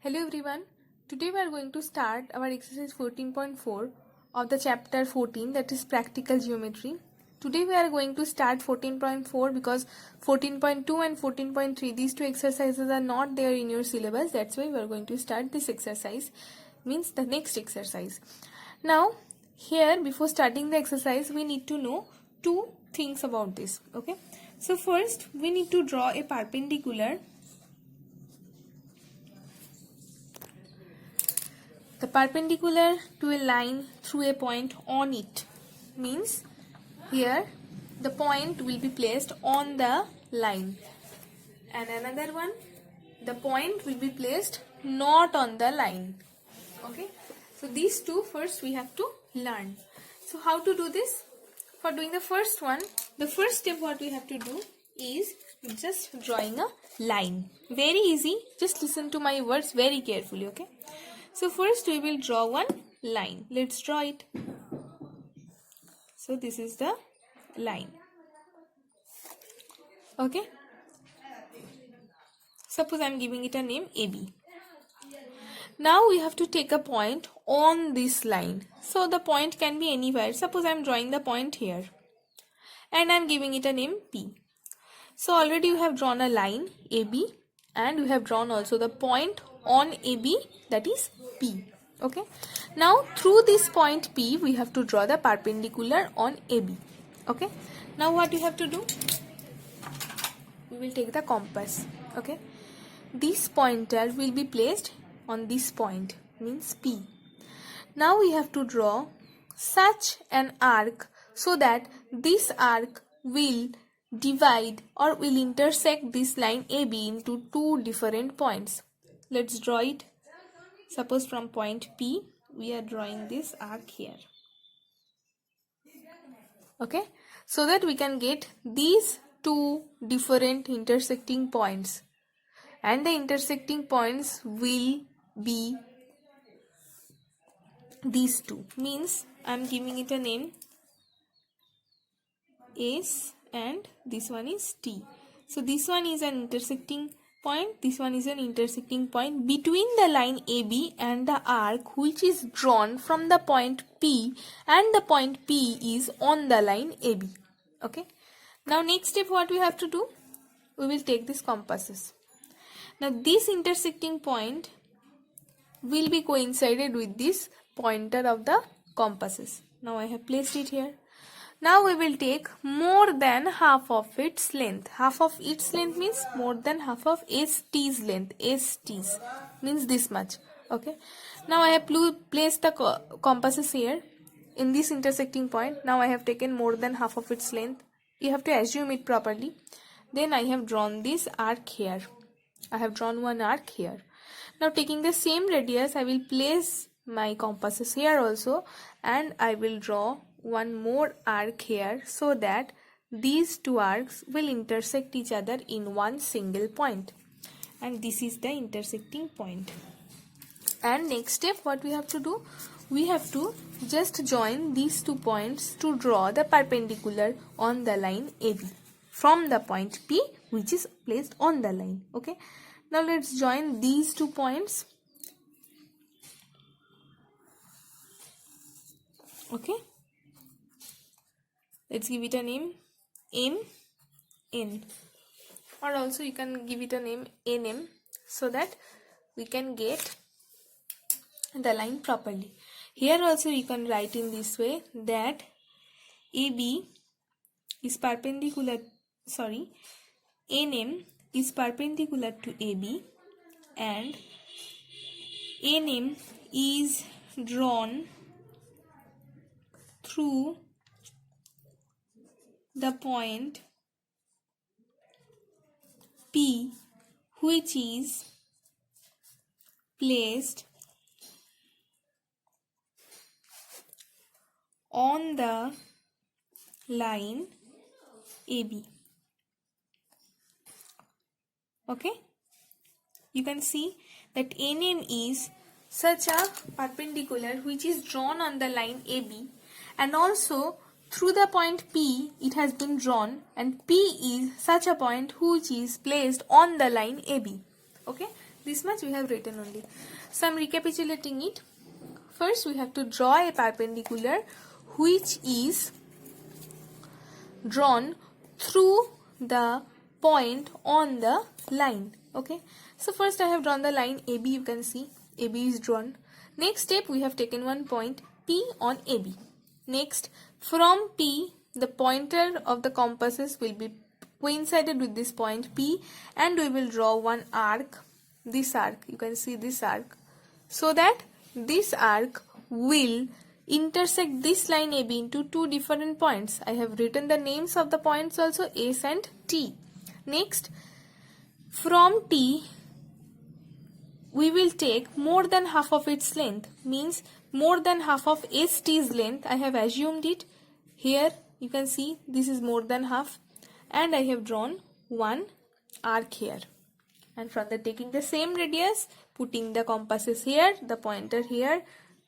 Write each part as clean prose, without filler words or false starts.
Hello everyone. Today we are going to start our exercise 14.4 of the chapter 14, that is practical geometry. Today we are going to start 14.4 because 14.2 and 14.3, these two exercises are not there in your syllabus. That's why we are going to start this exercise, means the next exercise. Now here, before starting the exercise, we need to know two things about this. Okay, so first we need to draw a perpendicular. The perpendicular to a line through a point on it, means here the point will be placed on the line, and another one, the point will be placed not on the line. Okay, so these two first we have to learn. So how to do this? For doing the first one, the first step what we have to do is just drawing a line. Very easy. Just listen to my words very carefully. Okay, so first we will draw one line. Let's draw it. So this is the line. Okay, suppose I am giving it a name AB. Now we have to take a point on this line. So the point can be anywhere. Suppose I am drawing the point here and I am giving it a name P. So already you have drawn a line AB and you have drawn also the point on AB, that is P. Okay, now through this point P we have to draw the perpendicular on AB. Okay, now what you have to do? We will take the compass. Okay, this pointer will be placed on this point, means P. Now we have to draw such an arc so that this arc will divide or will intersect this line AB into two different points. Let's draw it. Suppose from point P we are drawing this arc here. Okay, so that we can get these two different intersecting points, and the intersecting points will be these two, means I am giving it a name S and this one is T. So this one is an intersecting point, this one is an intersecting point between the line AB and the arc which is drawn from the point P, and the point P is on the line AB. Okay, now next step what we have to do? We will take these compasses. Now this intersecting point will be coincided with this pointer of the compasses. Now I have placed it here. Now we will take more than half of its length. Half of its length means more than half of ST's length. ST's means this much. Okay, now I have placed the compasses here in this intersecting point. Now I have taken more than half of its length. You have to assume it properly. Then I have drawn this arc here. I have drawn one arc here. Now taking the same radius, I will place my compasses here also, and I will draw one more arc here so that these two arcs will intersect each other in one single point, and this is the intersecting point. And next step what we have to do? We have to just join these two points to draw the perpendicular on the line AB from the point P which is placed on the line. Okay, now let's join these two points. Okay, let's give it a name N, or also you can give it a name NM so that we can get the line properly. Here also you can write in this way that AB is perpendicular, NM is perpendicular to AB, and NM is drawn through the point P which is placed on the line AB. Okay, you can see that NM is such a perpendicular which is drawn on the line AB, and also through the point P it has been drawn, and P is such a point which is placed on the line AB. Okay, This much we have written only. So I'm recapitulating it. First we have to draw a perpendicular which is drawn through the point on the line. Okay, so first I have drawn the line AB. You can see AB is drawn. Next step, we have taken one point P on AB. Next, from P, the pointer of the compasses will be coincided with this point P, and we will draw one arc. This arc, you can see this arc, so that this arc will intersect this line AB into two different points. I have written the names of the points also, S and T. Next, from T, we will take more than half of its length, means more than half of ST's length. I have assumed it. Here you can see this is more than half, and I have drawn one arc here. And from the taking the same radius, putting the compasses here, the pointer here,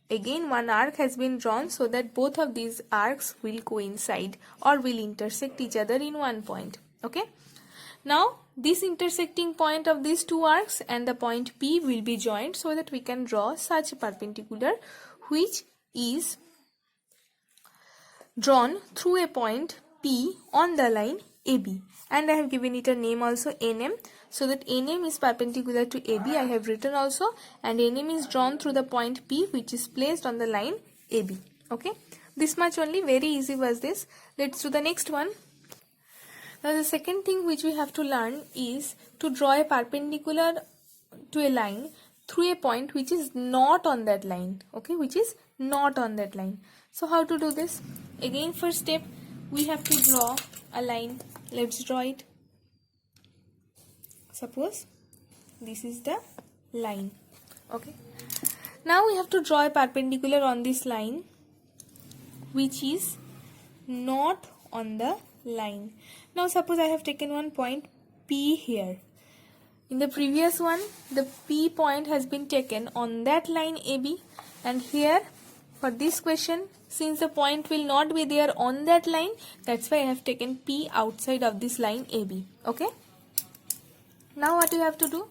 again one arc has been drawn so that both of these arcs will coincide or will intersect each other in one point. Okay. Now this intersecting point of these two arcs and the point P will be joined so that we can draw such a perpendicular which is drawn through a point P on the line AB. And I have given it a name also, NM, so that NM is perpendicular to AB. I have written also, and NM is drawn through the point P which is placed on the line AB. Okay, this much only, very easy was this. Let's do the next one. Now the second thing which we have to learn is to draw a perpendicular to a line through a point which is not on that line. Okay, which is not on that line. So how to do this? Again, first step, we have to draw a line. Let's draw it. Suppose this is the line. Okay, now we have to draw a perpendicular on this line which is not on the line. Now suppose I have taken one point P here. In the previous one, the P point has been taken on that line AB, and here for this question, since the point will not be there on that line, that's why I have taken P outside of this line AB. Okay. Now what you have to do?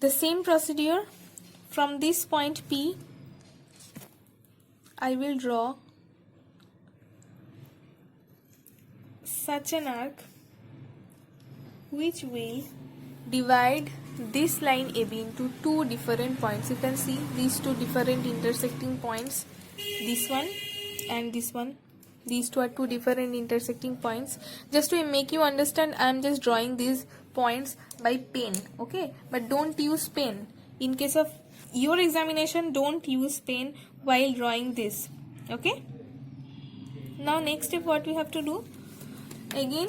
The same procedure. From this point P, I will draw such an arc which will divide this line AB into two different points. You can see these two different intersecting points, this one and this one. These two are two different intersecting points. Just to make you understand, I am just drawing these points by pen. Okay, but don't use pen. In case of your examination, don't use pen while drawing this. Okay. Now next step, what we have to do? Again,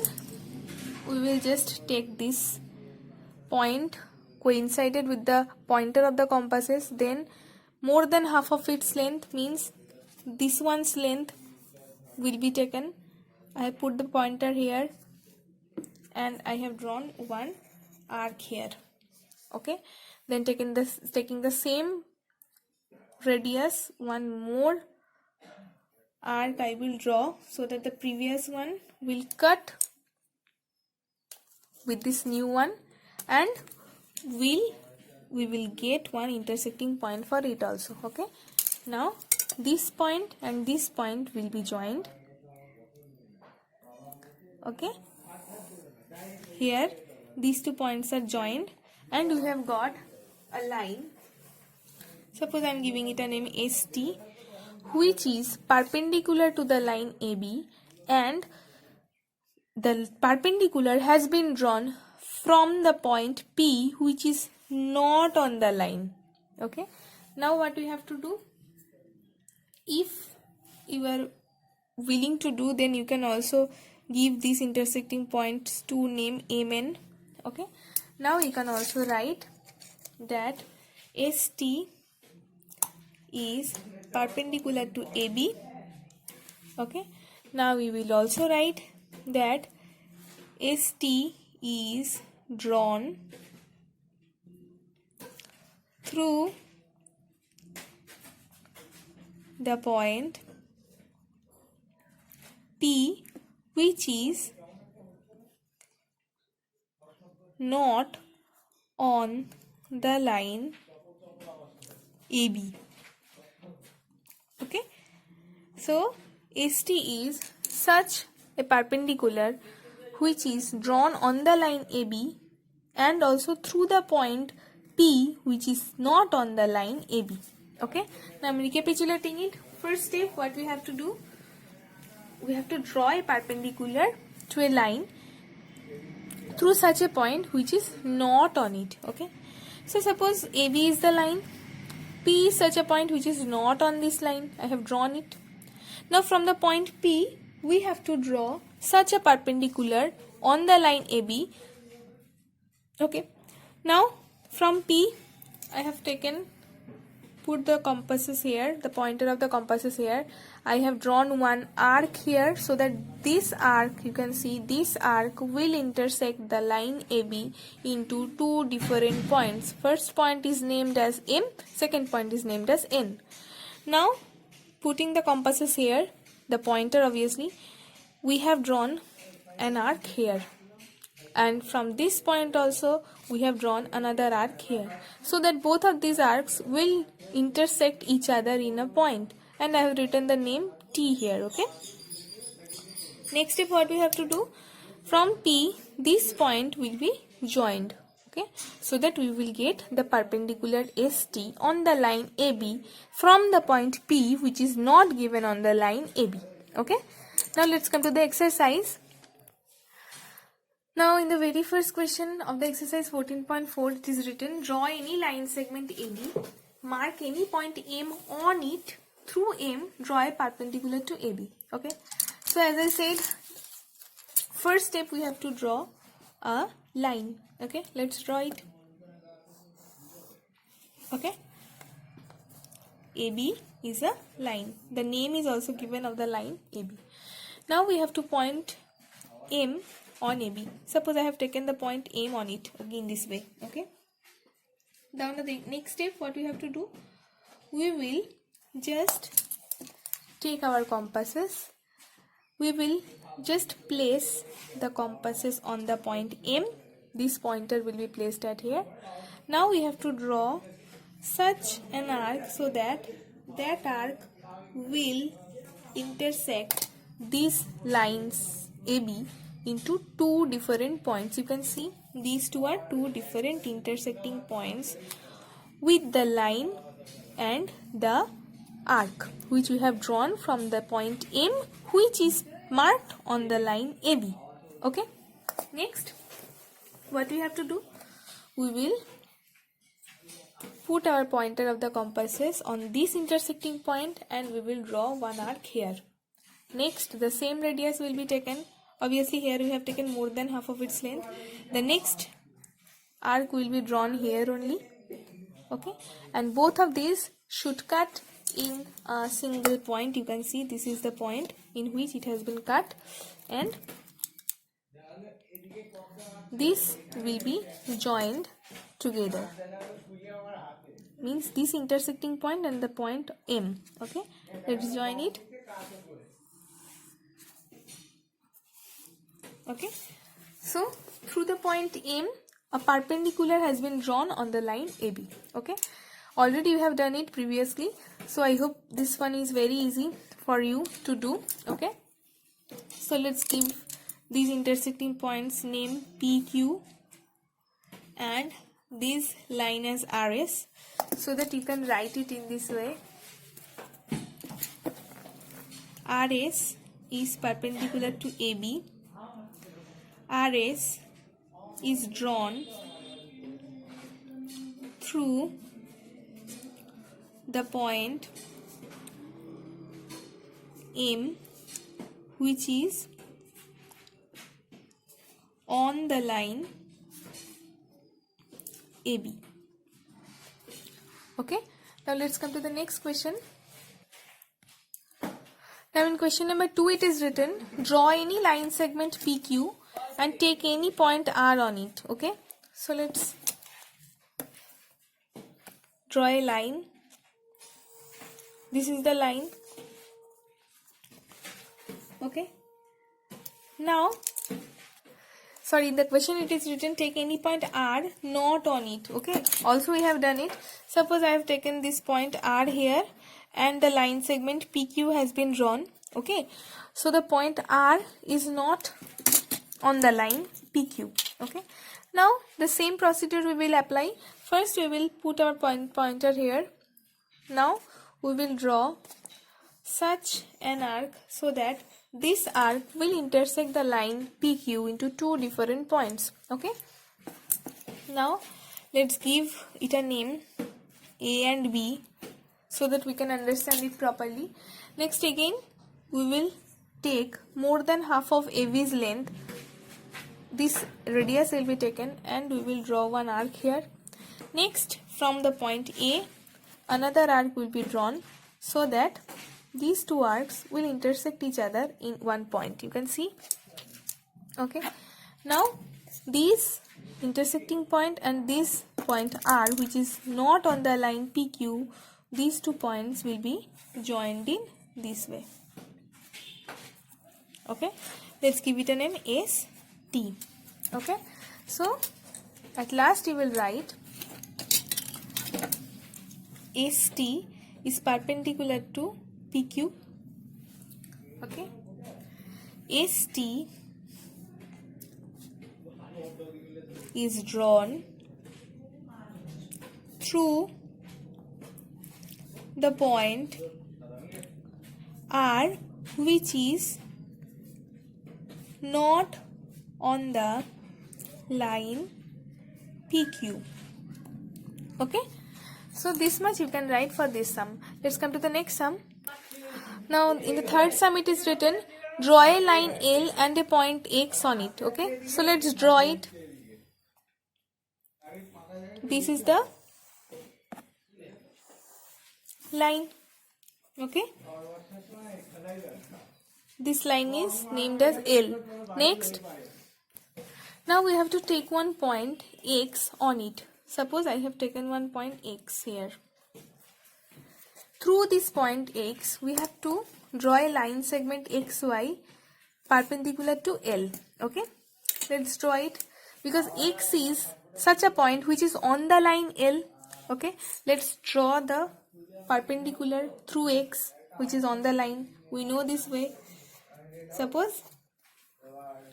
we will just take this point coincided with the pointer of the compasses, then more than half of its length, means this one's length will be taken. I have put the pointer here and I have drawn one arc here. Okay, then taking the same radius, one more arc I will draw so that the previous one will cut with this new one, and we will get one intersecting point for it also. Okay, now this point and this point will be joined. Okay, here these two points are joined and we have got a line. Suppose I am giving it a name ST, which is perpendicular to the line AB, and the perpendicular has been drawn from the point P which is not on the line. Okay, now what we have to do? If you are willing to do, then you can also give these intersecting points to name MN. Okay, now you can also write that ST is perpendicular to AB. Okay, now we will also write that ST is drawn through the point P which is not on the line AB. Okay, so ST is such a perpendicular which is drawn on the line AB and also through the point P which is not on the line AB. Okay, now I'm recapitulating it. First step, what we have to do, we have to draw a perpendicular to a line through such a point which is not on it. Okay, so suppose AB is the line, P is such a point which is not on this line. I have drawn it. Now from the point P we have to draw such a perpendicular on the line AB. Okay, now from P I have put the compasses here, the pointer of the compasses here. I have drawn one arc here so that this arc, you can see this arc will intersect the line AB into two different points. First point is named as M, second point is named as N. Now putting the compasses here, the pointer obviously, we have drawn an arc here. And from this point also we have drawn another arc here, so that both of these arcs will intersect each other in a point, and I have written the name T here. Okay, next step, what we have to do, from P this point will be joined. Okay, so that we will get the perpendicular ST on the line AB from the point P which is not given on the line AB. Okay, now let's come to the exercise. Now in the very first question of the exercise 14.4, it is written, draw any line segment AB, mark any point M on it, through M draw a perpendicular to AB. Okay, so as I said, first step we have to draw a line. Okay, let's draw it. Okay, AB is a line. The name is also given of the line AB. Now we have to point M on AB. Suppose I have taken the point M on it, again this way. Okay, down to the next step, what we have to do, we will just take our compasses, we will just place the compasses on the point M. This pointer will be placed at here. Now we have to draw such an arc so that that arc will intersect these lines AB into two different points. You can see these two are two different intersecting points with the line and the arc which we have drawn from the point M which is marked on the line AB. Okay, next what we have to do, we will put our pointer of the compasses on this intersecting point and we will draw one arc here. Next, the same radius will be taken. Obviously here we have taken more than half of its length. The next arc will be drawn here only. Okay, and both of these should cut in a single point. You can see this is the point in which it has been cut, and this will be joined together, means this intersecting point and the point M. Okay, let's join it. Okay, so through the point M a perpendicular has been drawn on the line AB. Okay, already you have done it previously, so I hope this one is very easy for you to do. Okay, so let's give these intersecting points name PQ and this line as RS, so that you can write it in this way. RS is perpendicular to AB. RS is drawn through the point M which is on the line AB. Okay, now let's come to the next question. Now in question number 2 it is written, draw any line segment PQ and take any point R on it. Okay, so let's draw a line. This is the line. Okay, now sorry, in the question it is written take any point R not on it. Okay, also we have done it. Suppose I have taken this point R here and the line segment PQ has been drawn. Okay, so the point R is not on the line PQ. Okay, now the same procedure we will apply. First we will put our pointer here. Now we will draw such an arc so that this arc will intersect the line PQ into two different points. Okay, now let's give it a name A and B so that we can understand it properly. Next, again we will take more than half of AB's length. This radius will be taken and we will draw one arc here. Next, from the point A, another arc will be drawn so that these two arcs will intersect each other in one point. You can see. Okay, now these intersecting point and this point R, which is not on the line PQ, these two points will be joined in this way. Okay, let's give it a name ST. Okay, so at last you will write ST is perpendicular to PQ. Okay, ST is drawn through the point R, which is not on the line PQ. Okay, so this much you can write for this sum. Let's come to the next sum. Now in the third sum it is written draw a line L and a point X on it. Okay, so let's draw it. This is the line. Okay, this line is named as L. Next, now we have to take one point X on it. Suppose I have taken one point X here. Through this point X, we have to draw a line segment XY perpendicular to L. Okay, let's draw it because X is such a point which is on the line L. Okay, let's draw the perpendicular through X which is on the line. We know this way. Suppose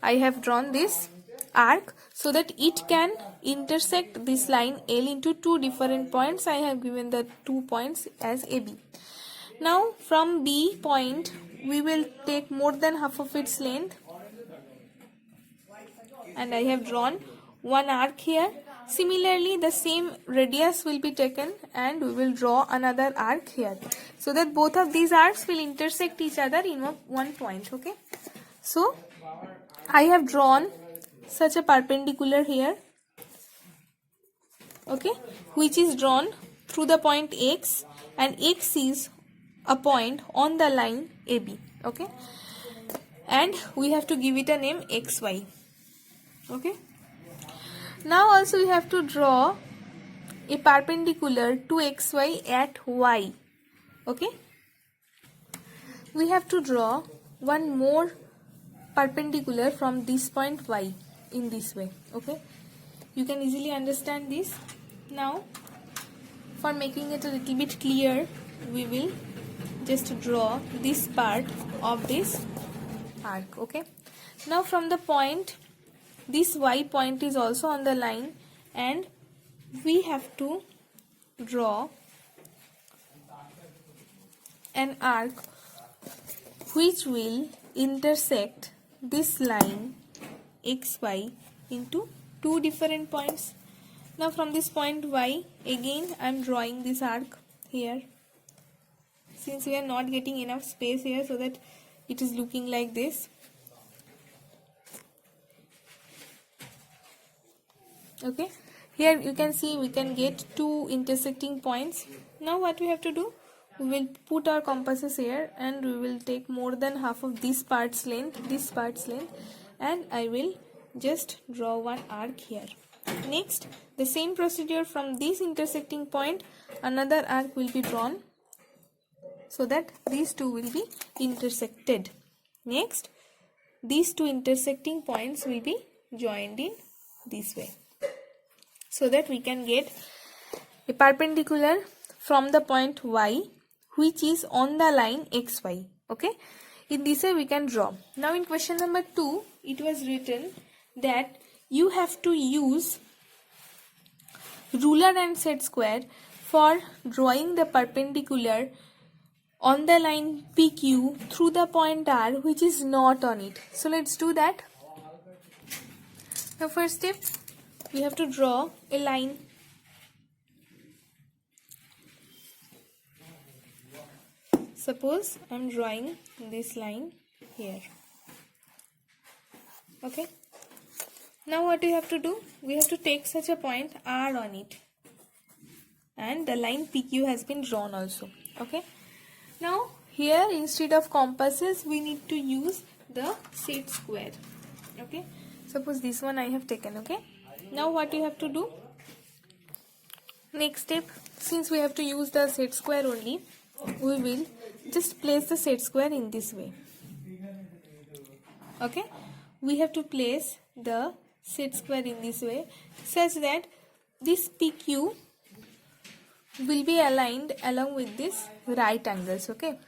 I have drawn this arc so that it can intersect this line L into two different points. I have given the 2 points as AB. Now from B point we will take more than half of its length and I have drawn one arc here. Similarly, the same radius will be taken and we will draw another arc here so that both of these arcs will intersect each other in one point. Okay, so I have drawn such a perpendicular here, okay, which is drawn through the point X, and X is a point on the line AB. Okay, and we have to give it a name XY. Okay, now also we have to draw a perpendicular to XY at Y. Okay, we have to draw one more perpendicular from this point Y in this way. Okay, you can easily understand this. Now for making it a little bit clear, we will just draw this part of this arc. Okay, now from the point, this Y point is also on the line and we have to draw an arc which will intersect this line XY into two different points. Now from this point Y, again I am drawing this arc here, since we are not getting enough space here, so that it is looking like this. Okay, here you can see we can get two intersecting points. Now what we have to do, we will put our compasses here and we will take more than half of this part's length, and I will just draw one arc here. Next, the same procedure, from this intersecting point another arc will be drawn so that these two will be intersected. Next, these two intersecting points will be joined in this way, so that we can get a perpendicular from the point y which is on the line xy. Okay, in this way we can draw. Now in question number 2 it was written that you have to use ruler and set square for drawing the perpendicular on the line PQ through the point R which is not on it. So let's do that. The first step, we have to draw a line. Suppose I am drawing this line here. Okay. Now what we have to do? We have to take such a point R on it. And the line PQ has been drawn also. Okay. Now here instead of compasses we need to use the set square. Okay. Suppose this one I have taken. Okay. Now what you have to do? Next step, since we have to use the set square only, we will just place the set square in this way. Okay. We have to place the set square in this way such that this PQ will be aligned along with this right angles. Okay,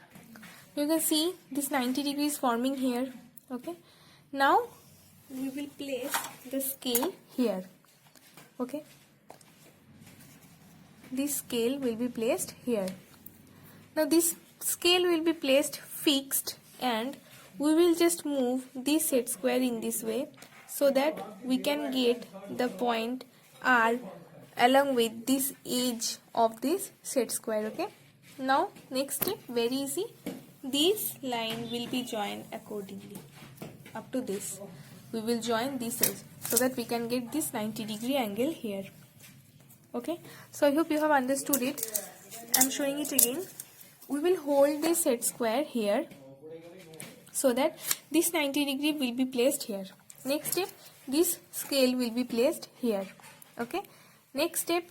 you can see this 90 degrees forming here. Okay, now we will place the scale here. Okay, this scale will be placed here. Now this scale will be placed fixed and we will just move this set square in this way so that we can get the point R along with this edge of this set square. Okay, now next step, very easy. This line will be joined accordingly. Up to this we will join this edge so that we can get this 90-degree angle here. Okay, so I hope you have understood it. I am showing it again. We will hold this set square here so that this 90-degree will be placed here. Next step, this scale will be placed here. Okay, next step,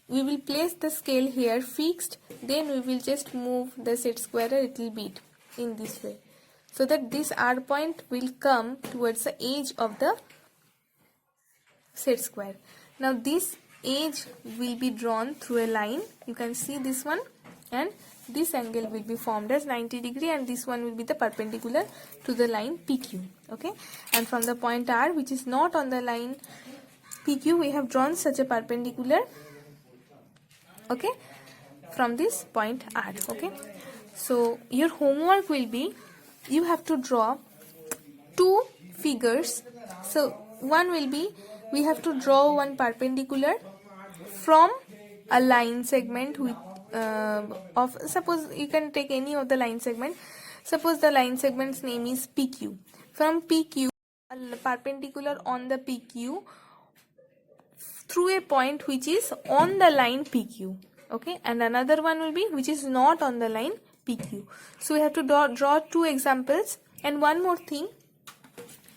we will place the scale here fixed, then we will just move the set square a little bit in this way so that this R point will come towards the edge of the set square. Now this edge will be drawn through a line. You can see this one, and this angle will be formed as 90-degree, and this one will be the perpendicular to the line PQ. Okay, and from the point R which is not on the line PQ, we have drawn such a perpendicular. Okay, from this point R. Okay, so your homework will be, you have to draw two figures. So one will be, we have to draw one perpendicular from a line segment with of, suppose you can take any of the line segment. Suppose the line segment's name is PQ. From PQ, a perpendicular on the PQ through a point which is on the line PQ. Okay, and another one will be which is not on the line PQ. So we have to draw two examples. And one more thing,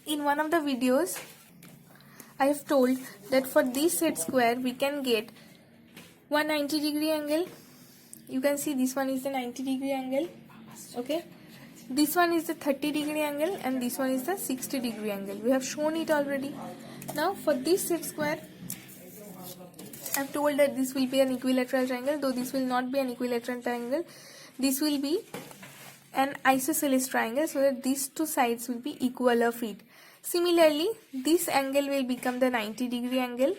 in one of the videos I have told that for this set square we can get one 90-degree angle. You can see this one is the 90-degree angle. Okay, this one is the 30-degree angle, and this one is the 60-degree angle. We have shown it already. Now for this set square, I have told that this will be an equilateral triangle, though this will not be an equilateral triangle. This will be an isosceles triangle, so that these two sides will be equal of it. Similarly, this angle will become the 90-degree angle,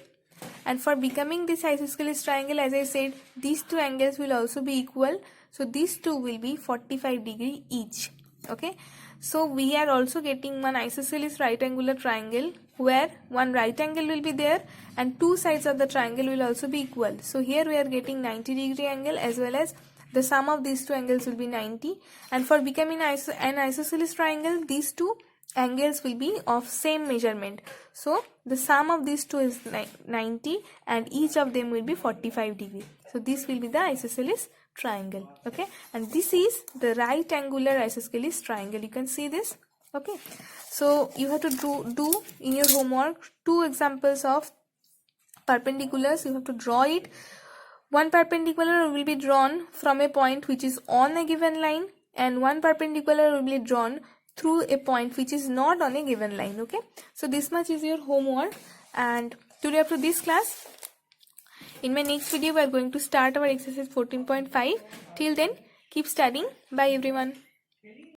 and for becoming this isosceles triangle, as I said, these two angles will also be equal, so these two will be 45-degree each. Okay, so we are also getting one isosceles right angular triangle where one right angle will be there and two sides of the triangle will also be equal. So here we are getting 90-degree angle as well as the sum of these two angles will be 90, and for becoming an isosceles triangle, these two angles will be of same measurement. So the sum of these two is 90 and each of them will be 45-degree. So this will be the isosceles triangle. Okay, and this is the right angular isosceles triangle. You can see this. Okay, so you have to do in your homework two examples of perpendiculars. You have to draw it. One perpendicular will be drawn from a point which is on a given line, and one perpendicular will be drawn through a point which is not on a given line. Okay, so this much is your homework, and today up to this class. In my next video we are going to start our exercise 14.5. Till then, keep studying. Bye everyone.